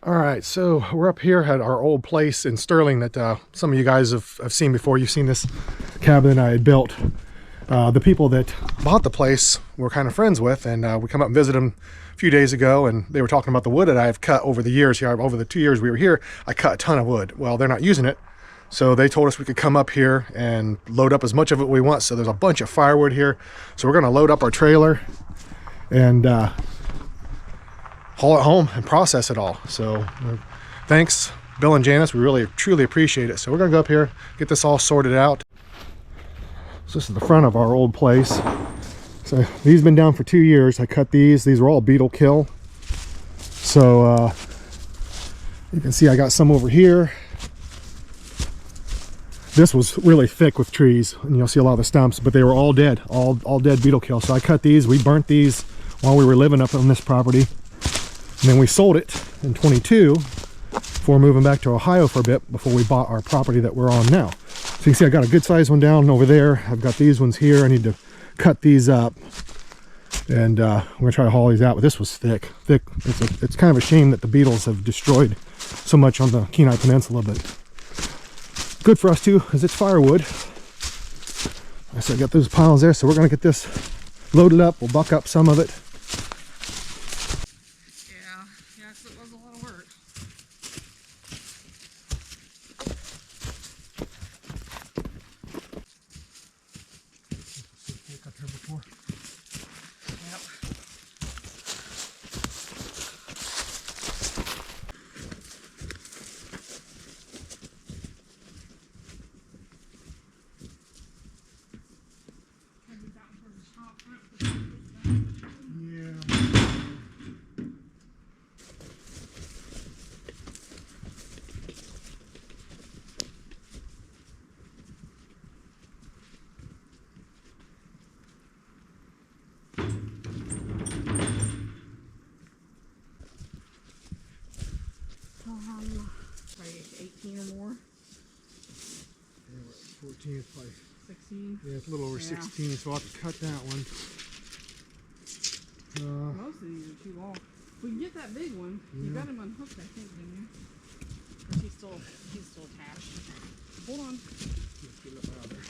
All right, so we're up here at our old place in Sterling that some of you guys have seen before. You've seen this cabin that I had built. The people that bought the place we're kind of friends with, and we come up and visit them a few days ago, and they were talking about the wood that I've cut over the years here. Over the 2 years we were here, I cut a ton of wood. Well, they're not using it, so they told us we could come up here and load up as much of it we want. So there's a bunch of firewood here. So we're gonna load up our trailer and haul it home and process it all. So thanks, Bill and Janice. We really truly appreciate it. So we're gonna go up here, get this all sorted out. So this is the front of our old place. So these have been down for 2 years. I cut these were all beetle kill. So you can see I got some over here. This was really thick with trees, and you'll see a lot of the stumps, but they were all dead, all dead beetle kill. So I cut these. We burnt these while we were living up on this property. And then we sold it in 22 before moving back to Ohio for a bit before we bought our property that we're on now. So you can see I got a good sized one down over there. I've got these ones here. I need to cut these up, and I'm gonna try to haul these out. But this was thick. It's kind of a shame that the beetles have destroyed so much on the Kenai Peninsula, but good for us too, because it's firewood. So I got those piles there, so we're gonna get this loaded up. We'll buck up some of it. Like 18 or more. Yeah, 14 is probably 16. Yeah, it's a little over 16, so I'll have to cut that one. Most of these are too long. We can get that big one. Yeah. You got him unhooked, I think, didn't you? Or he's still attached. Hold on. Let's get it up out of there.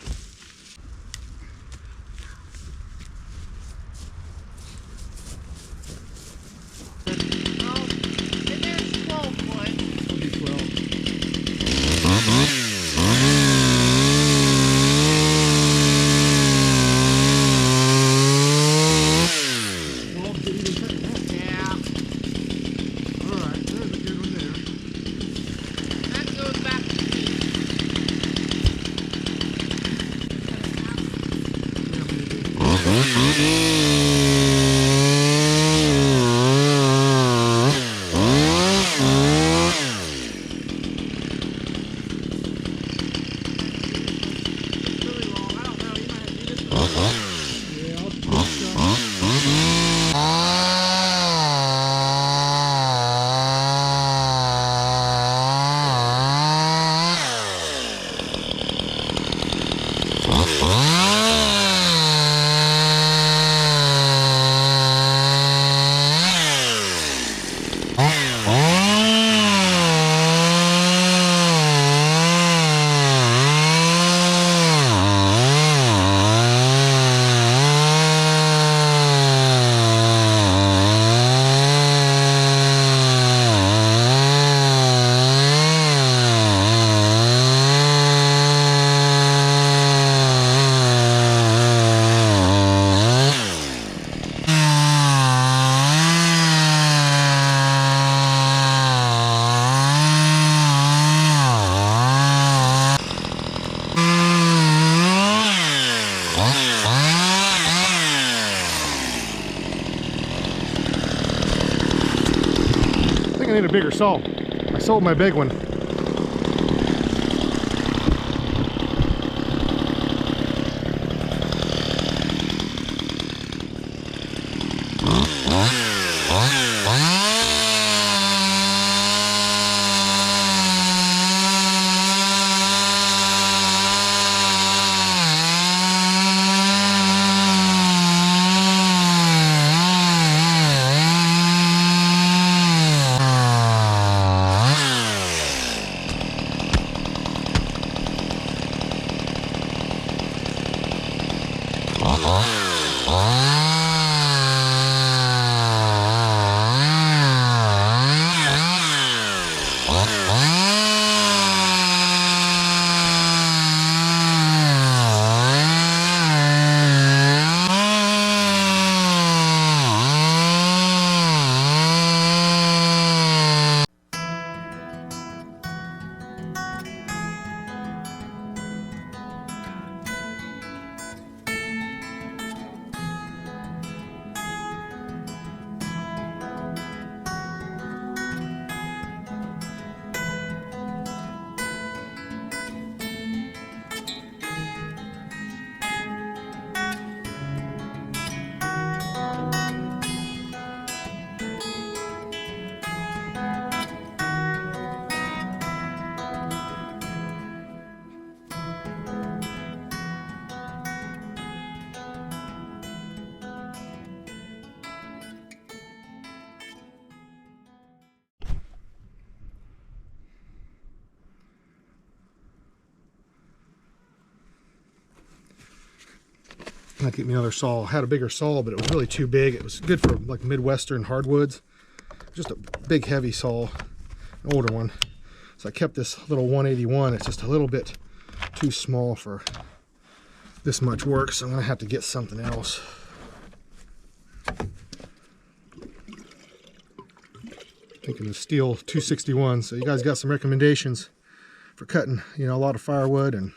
I need a bigger saw. I sold my big one. I had to get me another saw. I had a bigger saw, but it was really too big. It was good for like Midwestern hardwoods. Just a big, heavy saw, an older one. So I kept this little 181. It's just a little bit too small for this much work, so I'm gonna have to get something else. Thinking of steel 261. So you guys got some recommendations for cutting, you know, a lot of firewood, and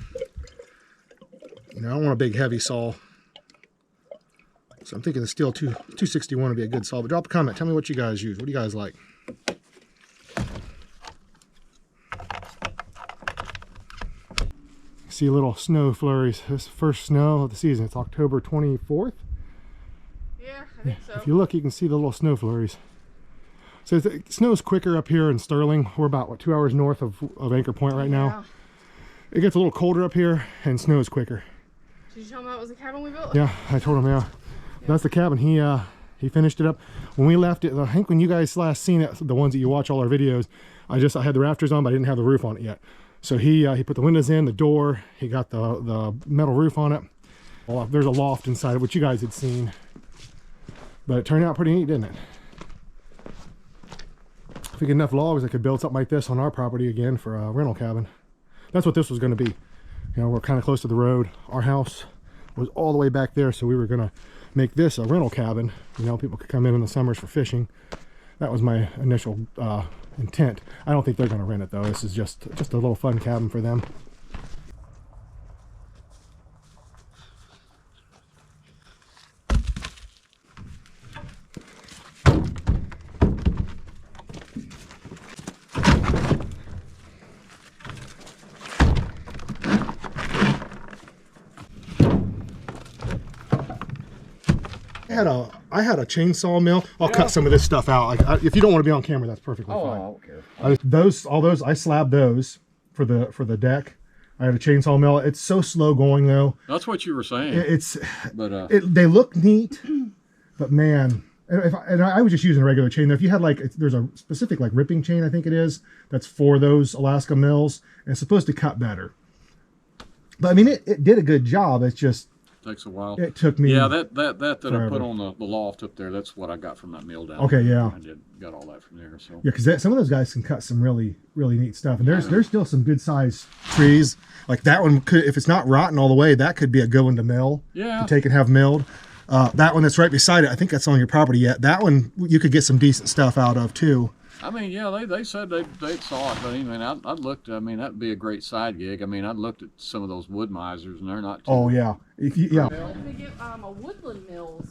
you know, I don't want a big heavy saw. So I'm thinking the steel 261 would be a good saw. But drop a comment. Tell me what you guys use. What do you guys like? See a little snow flurries. This first snow of the season. It's October 24th. Yeah, I think so. If you look, you can see the little snow flurries. So it snows quicker up here in Sterling. We're about, what, 2 hours north of Anchor Point right now. It gets a little colder up here and snows quicker. Did you tell him that was the cabin we built? Yeah, I told him, yeah. That's the cabin. He finished it up. When we left it, I think when you guys last seen it, the ones that you watch all our videos, I had the rafters on, but I didn't have the roof on it yet. So he put the windows in, the door, he got the metal roof on it. Well, there's a loft inside of what you guys had seen. But it turned out pretty neat, didn't it? If we get enough logs, I could build something like this on our property again for a rental cabin. That's what this was going to be. You know, we're kind of close to the road. Our house was all the way back there, so we were going to make this a rental cabin. You know, people could come in the summers for fishing. That was my initial intent. I don't think they're going to rent it though. This is just a little fun cabin for them. I had a chainsaw mill. I'll cut some of this stuff out. Like, if you don't want to be on camera, that's perfectly fine. I don't care. All those, I slabbed those for the deck. I had a chainsaw mill. It's so slow going though. That's what you were saying. They look neat, but man, I was just using a regular chain. If you had there's a specific ripping chain, I think it is, that's for those Alaska mills, and it's supposed to cut better. But I mean, it did a good job. It's just takes a while. It took me. Yeah, that I put on the loft up there. That's what I got from that mill down. Okay, there. yeah. I got all that from there. So yeah, because some of those guys can cut some really neat stuff, and there's still some good sized trees. Like that one could, if it's not rotten all the way, that could be a good one to mill. Yeah. To take and have milled. That one that's right beside it, I think that's on your property yet. That one you could get some decent stuff out of too. I mean, yeah, they said they saw it, but I mean, I looked. I mean, that'd be a great side gig. I mean, I looked at some of those wood misers, and they're not. Oh yeah, They get a woodland mills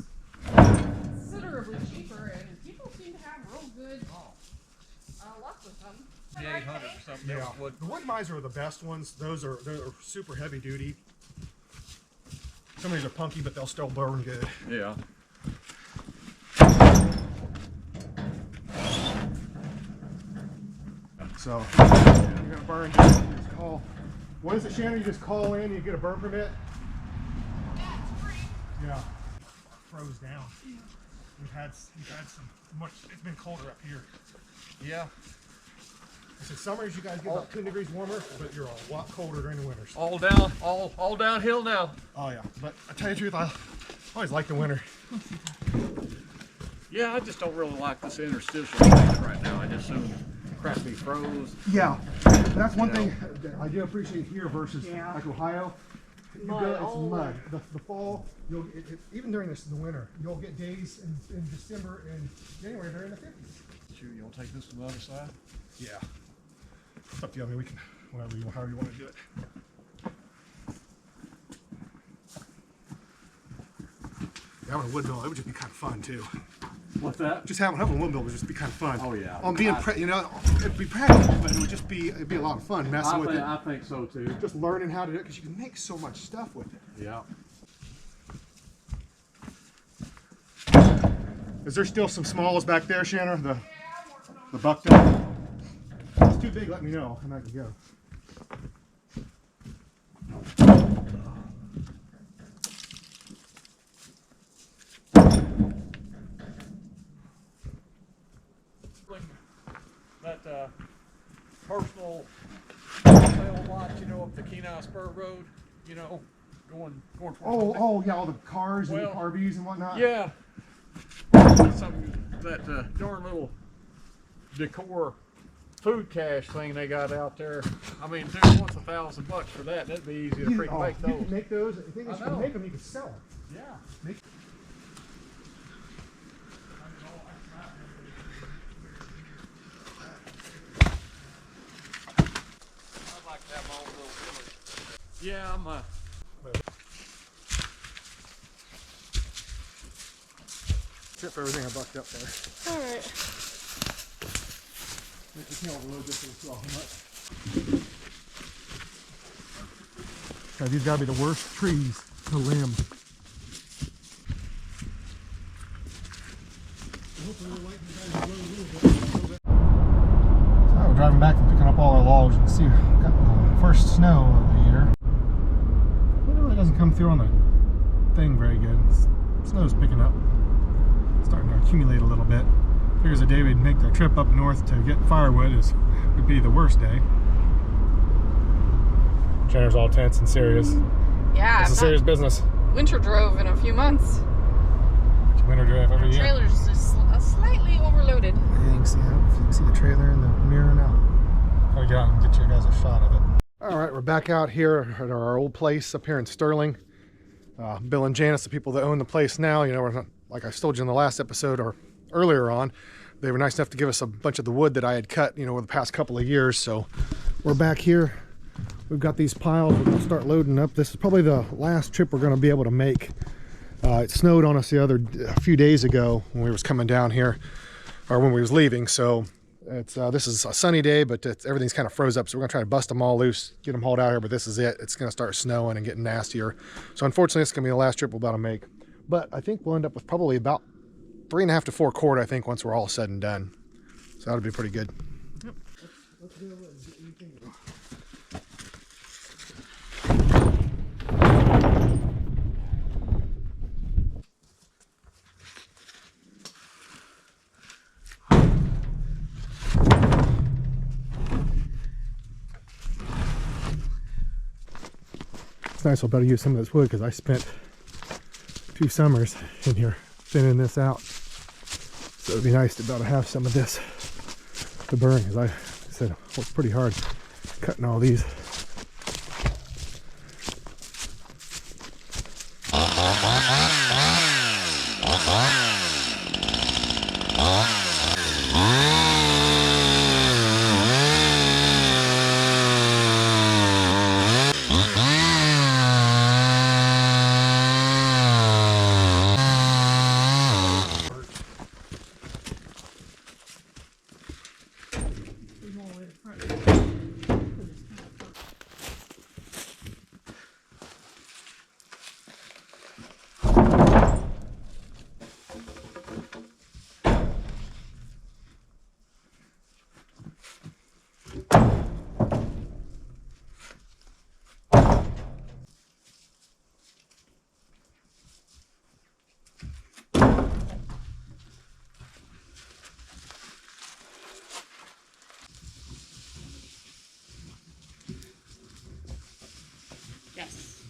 considerably cheaper, and people seem to have real good luck with them. 800 or something. Yeah, the wood miser are the best ones. They're super heavy duty. Some of these are punky, but they'll still burn good. Yeah. So you're gonna burn. Just call. What is it, Shannon? You just call in. You get a burn permit. Yeah, it's free. Yeah. Froze down. We've had some much. It's been colder up here. Yeah. I said summers you guys get about 2 degrees warmer, but you're a lot colder during the winters. All downhill now. Oh yeah, but I tell you the truth, I always like the winter. Yeah, I just don't really like this interstitial thing right now. I just assume crap be froze. Yeah, that's one thing that I do appreciate here versus like Ohio. It's mud. The fall, even during the winter, you'll get days in December and January they're in the 50s. Shoot, you want to take this to the other side? Yeah. It's up to you. I mean, we can, however you want to do it. Having a wood mill, it would just be kind of fun too. What's that? Just having a wood mill would just be kind of fun. Oh yeah. On being, it'd be practical, but it'd be a lot of fun messing with it. I think so too. Just learning how to do it because you can make so much stuff with it. Yeah. Is there still some smalls back there, Shannon? The bucktail? If it's too big, let me know and I can go. That personal sale lot, up the Kenai Spur Road, going for Oh, yeah, all the cars and Well, RVs and whatnot. yeah. That darn little decor food cache thing they got out there. I mean, dude, what's $1,000 for that? That'd be easy to freaking make You those. can make those. I think I you know. can make them. You can sell them. Yeah. I'd like to have my own little village. Yeah, I'm Trip everything I bucked up there. All right. You can't overload this thing too much. God, these gotta be the worst trees to limb. So we're driving back and picking up all our logs. You can see we got the first snow of the year. It really doesn't come through on the thing very good. Snow's picking up. Starting to accumulate a little bit. Here's a day we'd make the trip up north to get firewood. Would be the worst day. Chandra's all tense and serious. Yeah. It's a serious business. Winter drove in a few months. Winter drive every The year. trailer's just slightly overloaded. You can see, if you can see the trailer in the mirror now. I'll get out and get you guys a shot of it. All right, we're back out here at our old place up here in Sterling. Bill and Janice, the people that own the place now, you know, we're not, like I told you in the last episode or earlier on, they were nice enough to give us a bunch of the wood that I had cut, you know, over the past couple of years. So we're back here. We've got these piles. We're gonna start loading up. This is probably the last trip we're gonna be able to make. It snowed on us a few days ago when we was coming down here, or when we was leaving. So it's this is a sunny day, but everything's kind of froze up. So we're gonna try to bust them all loose, get them hauled out here. But this is it. It's gonna start snowing and getting nastier. So unfortunately, it's gonna be the last trip we're about to make. But I think we'll end up with probably about 3.5 to 4 cord, I think, once we're all said and done. So that'll be pretty good. Yep. Let's go and get anything. It's nice we'll better use some of this wood because I spent 2 summers in here thinning this out. So it'd be nice to be able to have some of this to burn, because I said it worked pretty hard cutting all these. Yes.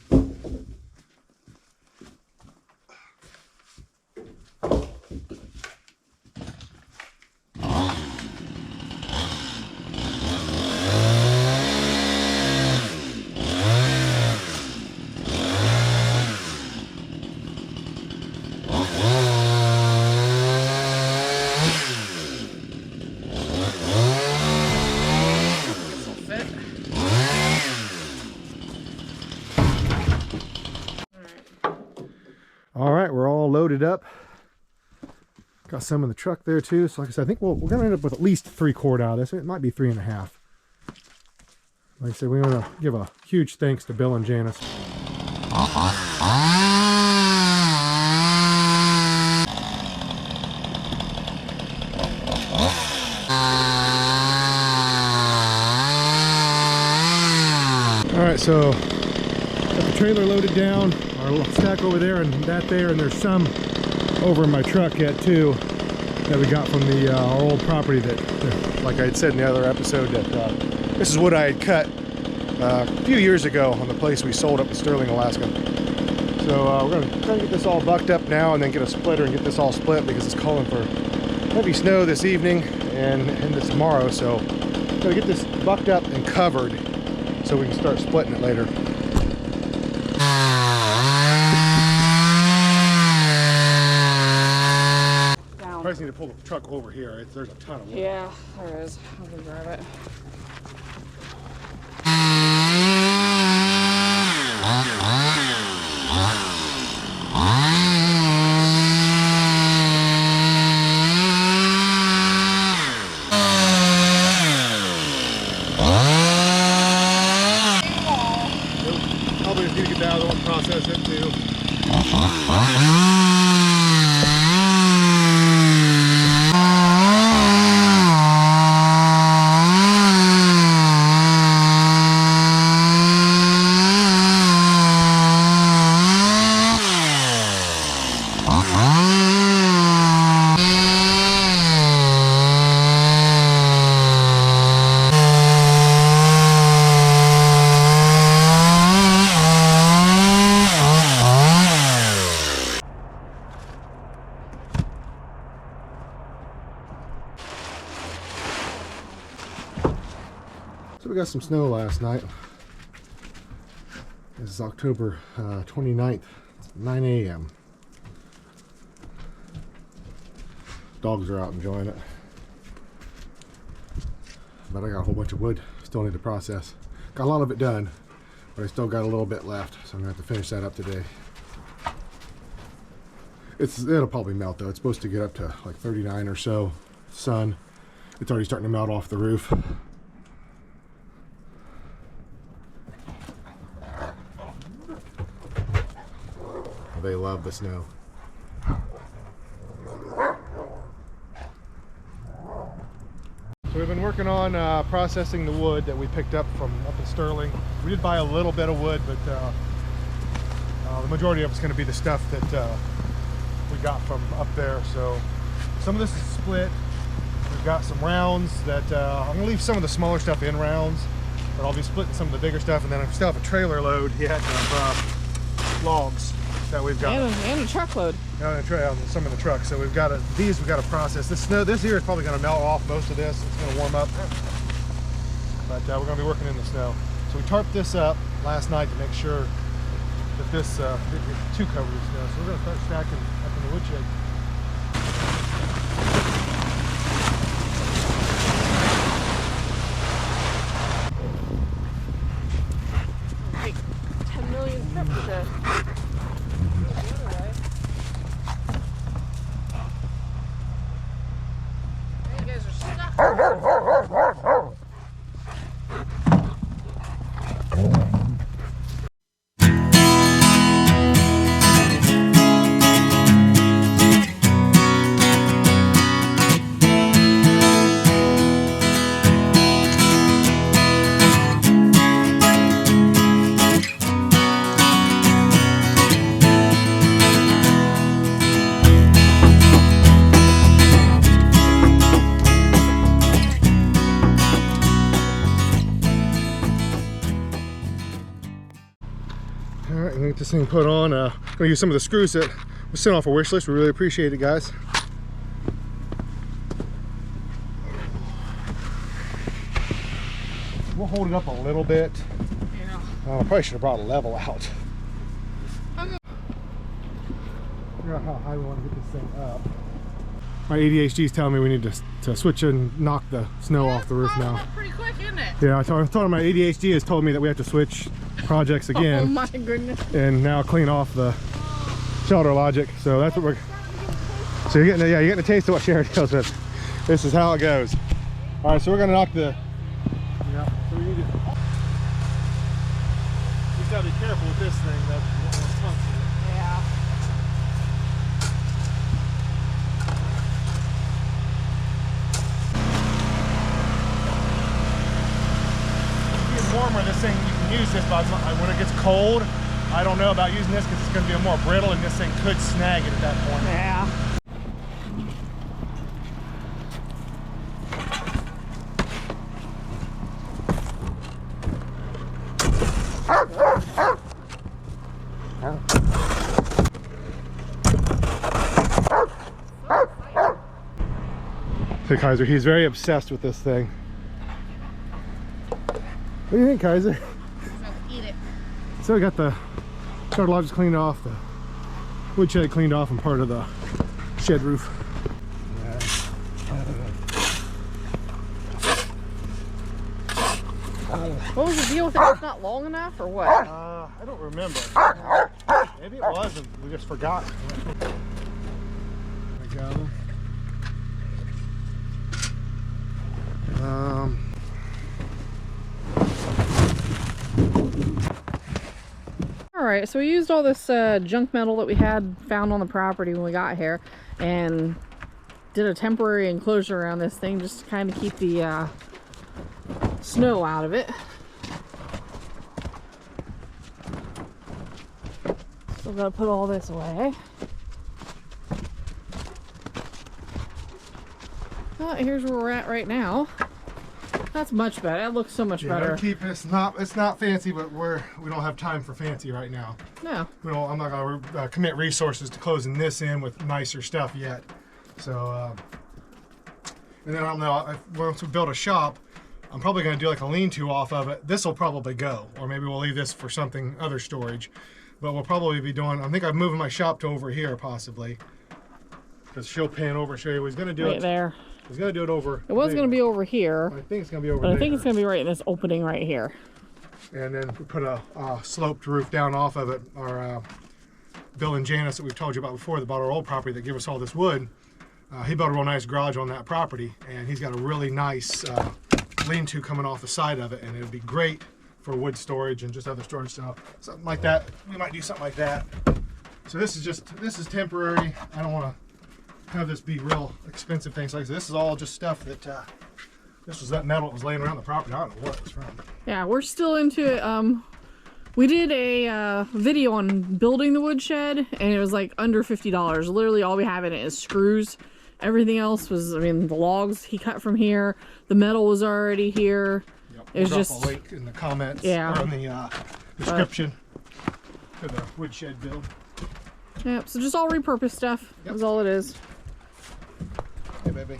All right, we're all loaded up. Got some in the truck there too. So like I said, I think we're gonna end up with at least 3 cord out of this. It might be 3.5. Like I said, we want to give a huge thanks to Bill and Janice. All right, so got the trailer loaded down, our little stack over there and that there, and there's some over in my truck yet too that we got from the our old property that, like I had said in the other episode, that this is what I had cut a few years ago on the place we sold up in Sterling, Alaska. So we're going to try to get this all bucked up now and then get a splitter and get this all split because it's calling for heavy snow this evening and this tomorrow. So we're going to get this bucked up and covered so we can start splitting it later. Down. Probably need to pull the truck over here. There's a ton of wood. Yeah, there is. I'll go grab it. Probably just need to get that other one, process it too. So we got some snow last night. This is October 29th, 9 a.m. Dogs are out enjoying it. But I got a whole bunch of wood still need to process. Got a lot of it done, but I still got a little bit left, so I'm gonna have to finish that up today. It'll probably melt though. It's supposed to get up to like 39 or so sun. It's already starting to melt off the roof. They love the snow. So we've been working on processing the wood that we picked up from up in Sterling. We did buy a little bit of wood, but the majority of it's going to be the stuff that we got from up there. So some of this is split. We've got some rounds that I'm going to leave some of the smaller stuff in rounds, but I'll be splitting some of the bigger stuff, and then I still have a trailer load yet of logs that we've got. And a truckload. On some in the truck. So we've got to process. This snow, this here is probably going to melt off most of this. It's going to warm up. But we're going to be working in the snow. So we tarped this up last night to make sure that this didn't get too covered with snow. So we're going to start stacking up in the woodshed. Like 10 million steps to the other way. You guys are stuck. Alright, I'm gonna get this thing put on. I'm gonna use some of the screws that we sent off a wish list. We really appreciate it, guys. We'll hold it up a little bit. Yeah. I probably should have brought a level out. Okay. Figure out how high we want to get this thing up. My ADHD is telling me we need to switch and knock the snow off the roof now. Pretty quick, isn't it? Yeah, I told him my ADHD has told me that we have to switch projects again. Oh my goodness. And now clean off the shelter logic. So that's what we're. So you're getting a taste of what Sharon deals with. This is how it goes. All right, so we're gonna knock the. Yeah. So we need to. Just gotta be careful with this thing. That's what we're functioning. Yeah. Warmer, this thing, you can use this, but when it gets cold, I don't know about using this because it's going to be more brittle and this thing could snag it at that point. Yeah. Kaiser. He's very obsessed with this thing. What do you think, Kaiser? Eat it. So we got the shutter lodges cleaned off, the woodshed cleaned off, and part of the shed roof. What was the deal with it? It's not long enough, or what? I don't remember. Maybe it was, and we just forgot. There we go. Alright, so we used all this junk metal that we had found on the property when we got here and did a temporary enclosure around this thing just to kind of keep the snow out of it. Still gotta put all this away. But here's where we're at right now. That's much better. That looks so much better. Keep it's not fancy, but we don't have time for fancy right now. No. I'm not gonna commit resources to closing this in with nicer stuff yet. So, and then I don't know. Once we build a shop, I'm probably gonna do like a lean-to off of it. This will probably go, or maybe we'll leave this for something other storage. But we'll probably be doing. I think I'm moving my shop to over here possibly, because she'll pan over. Show you. He's gonna do right there. He's gonna do it over. It was gonna be over here. I think it's gonna be over but there. I think it's gonna be right in this opening right here. And then we put a sloped roof down off of it. Our Bill and Janice that we've told you about before that bought our old property that gave us all this wood. He built a real nice garage on that property, and he's got a really nice lean-to coming off the side of it, and it would be great for wood storage and just other storage stuff. Something like that. We might do something like that. So this is temporary. I don't want to have this be real expensive things like this. This is all just stuff that this was that metal that was laying around the property. I don't know what it was from. Yeah, we're still into it. We did a video on building the woodshed, and it was like under $50. Literally all we have in it is screws. Everything else was, I mean, the logs he cut from here. The metal was already here. Yep. It was We'll just drop a link in the comments, yeah, or in the description to the woodshed build. Yeah, so just all repurposed stuff. Yep. Is all it is. Hey, baby.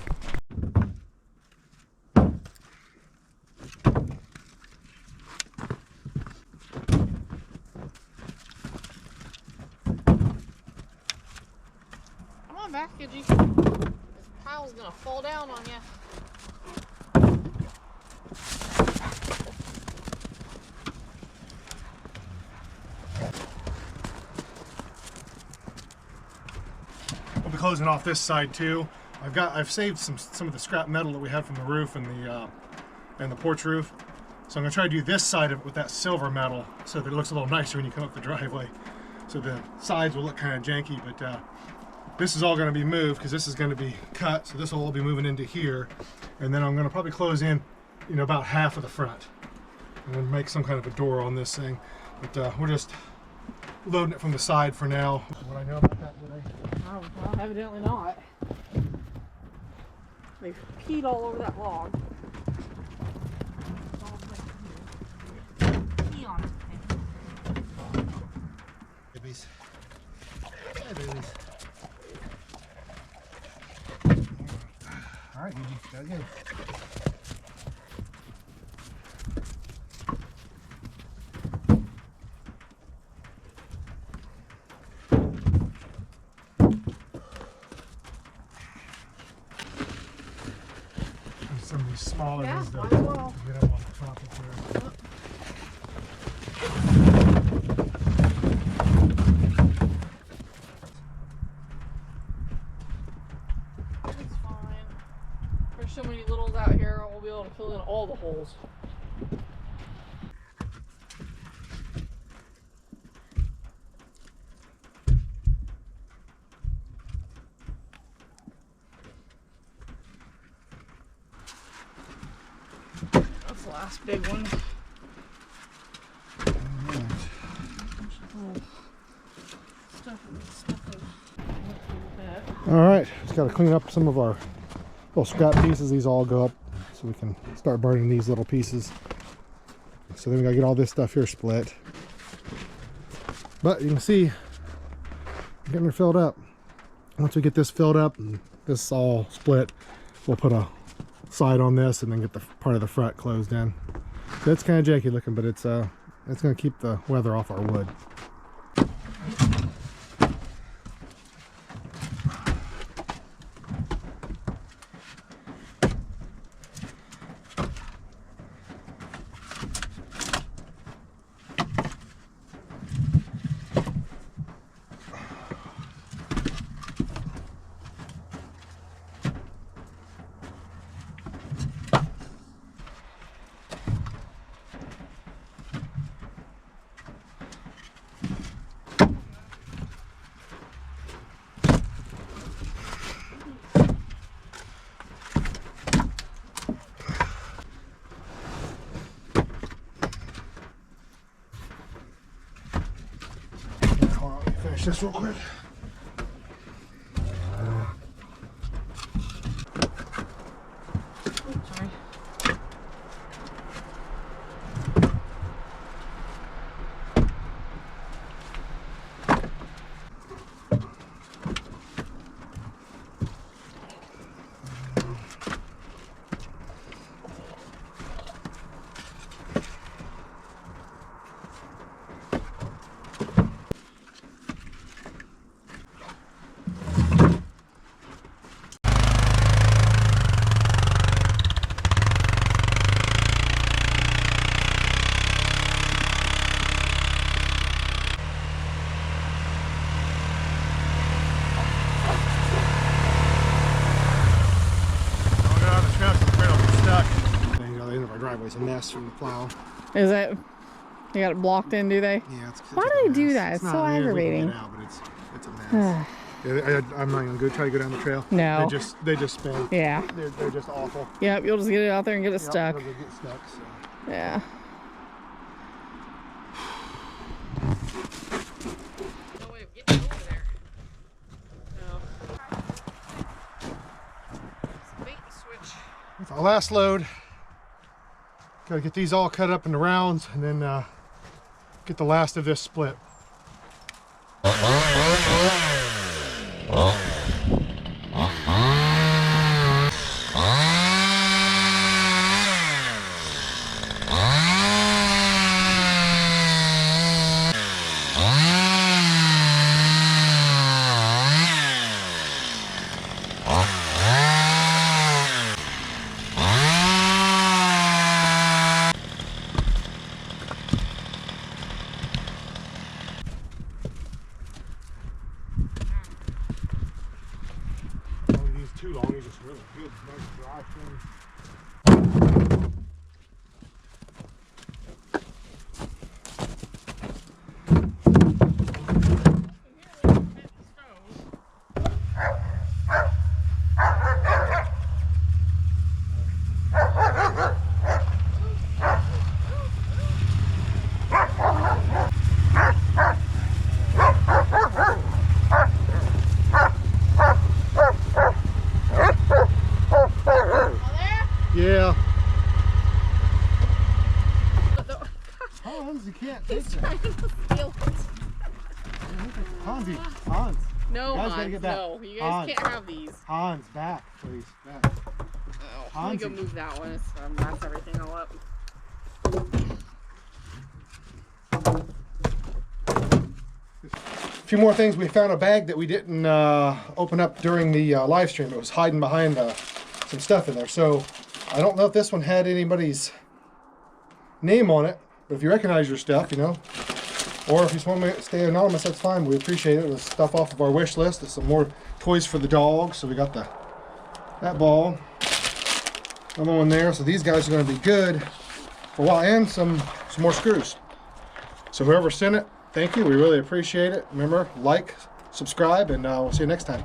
Come on back, Gidgy. This pile's gonna fall down on you. We'll be closing off this side too. I've saved some of the scrap metal that we had from the roof and the porch roof. So I'm gonna try to do this side of it with that silver metal so that it looks a little nicer when you come up the driveway. So the sides will look kind of janky, but this is all gonna be moved because this is gonna be cut. So this will all be moving into here, and then I'm gonna probably close in, about half of the front, and then make some kind of a door on this thing. But we're just loading it from the side for now. What I know about that today? Oh, well, evidently not. They peed all over that log. Pee on it. Babies. Hey, babies. All right, Gigi, gotta go. Some of these smaller Yeah, ones, though. might as well. Get up on the top of there. It's fine. There's so many littles out here, we'll be able to fill in all the holes. That's the last big one. All right, just got to clean up some of our little scrap pieces. These all go up so we can start burning these little pieces. So then we got to get all this stuff here split. But you can see, getting her filled up. Once we get this filled up and this all split, we'll put a side on this and then get the part of the fret closed in. So it's kind of janky looking, but it's going to keep the weather off our wood. Finish this real quick. Sorry. Driveway's a mess from the plow. Is it? They got it blocked in, do they? Yeah, it's Why do they do that? It's so aggravating. Get out, but it's a mess. Yeah, I'm not gonna try to go down the trail. No. They just spin. Yeah. They're just awful. Yep, you'll just get it out there and get it stuck. They'll get stuck. So. Yeah. No way of getting over there. No. It's a bait and switch. With our last load, gotta get these all cut up into rounds and then get the last of this split. Too long, he's just really good, nice dry thing. Yeah. Hans, you can't. He's trying to steal it. Hans. No, you guys Hans, gotta get back. no. You guys Hans. can't have these. Hans, back, please. Back. Oh, let me go move that one. It's mess everything all up. A few more things. We found a bag that we didn't open up during the live stream. It was hiding behind some stuff in there. So I don't know if this one had anybody's name on it, but if you recognize your stuff, you know, or if you just want to stay anonymous, that's fine. We appreciate it. It was stuff off of our wish list. There's some more toys for the dog. So we got that ball, another one there. So these guys are going to be good for a while, and some more screws. So whoever sent it, thank you. We really appreciate it. Remember, like, subscribe, and we'll see you next time.